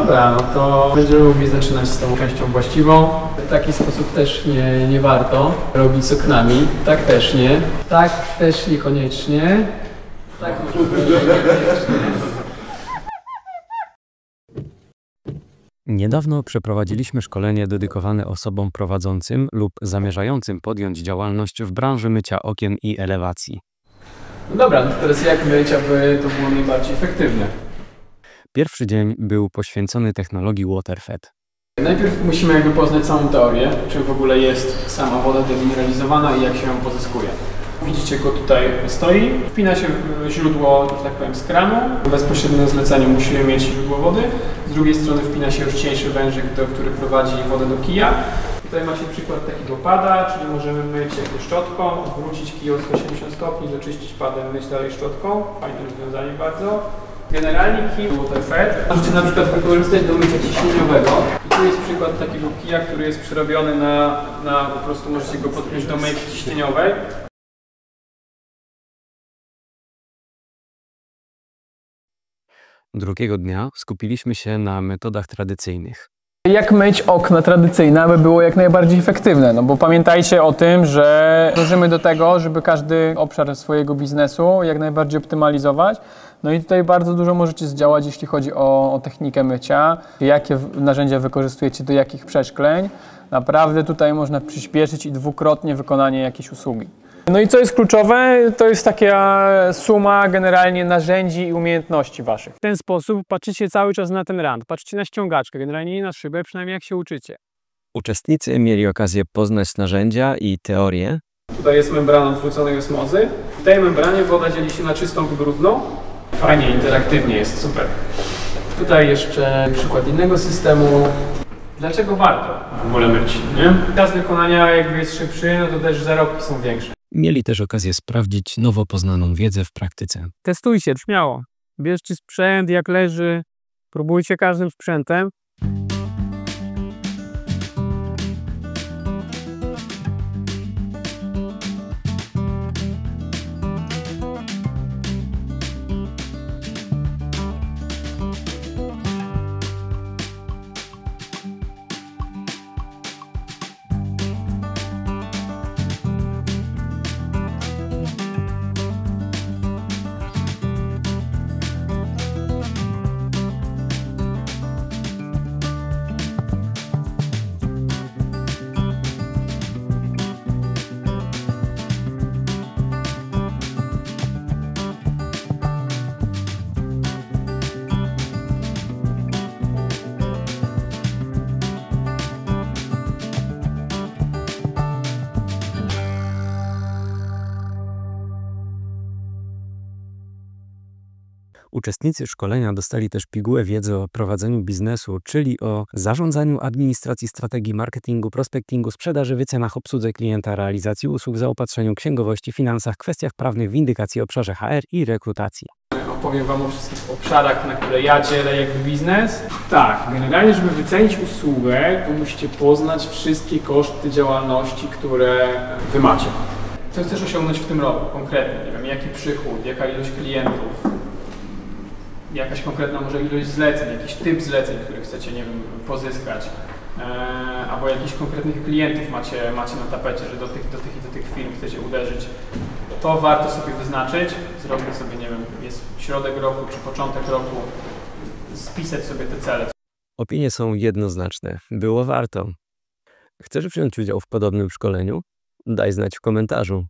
dobra, no to będziemy mogli zaczynać z tą częścią właściwą. W taki sposób też nie warto robić z oknami. Tak też nie. Tak też niekoniecznie. Tak niekoniecznie. Niedawno przeprowadziliśmy szkolenie dedykowane osobom prowadzącym lub zamierzającym podjąć działalność w branży mycia okien i elewacji. No dobra, no teraz jak myć, aby to było najbardziej efektywne? Pierwszy dzień był poświęcony technologii WaterFed. Najpierw musimy poznać całą teorię, czym w ogóle jest sama woda demineralizowana i jak się ją pozyskuje. Widzicie go tutaj stoi, wpina się w źródło, że tak powiem, z kranu. Bezpośrednio na zleceniu musimy mieć źródło wody. Z drugiej strony wpina się już cieńszy wężyk, który prowadzi wodę do kija. Tutaj macie przykład takiego pada, czyli możemy myć szczotką, odwrócić kij o 180 stopni, doczyścić padem, myć dalej szczotką. Fajne rozwiązanie bardzo. Generalnie kij WaterFed możecie na przykład wykorzystać do mycia ciśnieniowego. I tu jest przykład takiego kija, który jest przerobiony na po prostu możecie go podpiąć do myjki ciśnieniowej. Drugiego dnia skupiliśmy się na metodach tradycyjnych. Jak myć okna tradycyjne, aby było jak najbardziej efektywne? No bo pamiętajcie o tym, że dążymy do tego, żeby każdy obszar swojego biznesu jak najbardziej optymalizować. No i tutaj bardzo dużo możecie zdziałać, jeśli chodzi o technikę mycia, jakie narzędzia wykorzystujecie do jakich przeszkleń. Naprawdę tutaj można przyspieszyć i dwukrotnie wykonanie jakiejś usługi. No i co jest kluczowe, to jest taka suma generalnie narzędzi i umiejętności waszych. W ten sposób patrzycie cały czas na ten rand, patrzycie na ściągaczkę, generalnie nie na szybę, przynajmniej jak się uczycie. Uczestnicy mieli okazję poznać narzędzia i teorię. Tutaj jest membrana odwróconej osmozy. W tej membranie woda dzieli się na czystą i brudną. Fajnie, interaktywnie jest, super. Tutaj jeszcze przykład innego systemu. Dlaczego warto w ogóle myć, nie? Czas wykonania jest szybszy, no to też zarobki są większe. Mieli też okazję sprawdzić nowo poznaną wiedzę w praktyce. Testujcie, śmiało. Bierzcie sprzęt jak leży, próbujcie każdym sprzętem. Uczestnicy szkolenia dostali też pigułę wiedzy o prowadzeniu biznesu, czyli o zarządzaniu, administracji, strategii marketingu, prospektingu, sprzedaży, wycenach, obsłudze klienta, realizacji usług, zaopatrzeniu, księgowości, finansach, kwestiach prawnych, windykacji, obszarze HR i rekrutacji. Opowiem wam o wszystkich obszarach, na które ja dzielę biznes. Tak, generalnie, żeby wycenić usługę, to musicie poznać wszystkie koszty działalności, które wy macie. Co chcesz osiągnąć w tym roku konkretnie? Nie wiem, jaki przychód, jaka ilość klientów, jakaś konkretna może ilość zleceń, jakiś typ zleceń, który chcecie, nie wiem, pozyskać, albo jakichś konkretnych klientów macie na tapecie, że do tych firm chcecie uderzyć. To warto sobie wyznaczyć, zrobić sobie, nie wiem, jest środek roku czy początek roku, spisać sobie te cele. Opinie są jednoznaczne. Było warto. Chcesz wziąć udział w podobnym szkoleniu? Daj znać w komentarzu.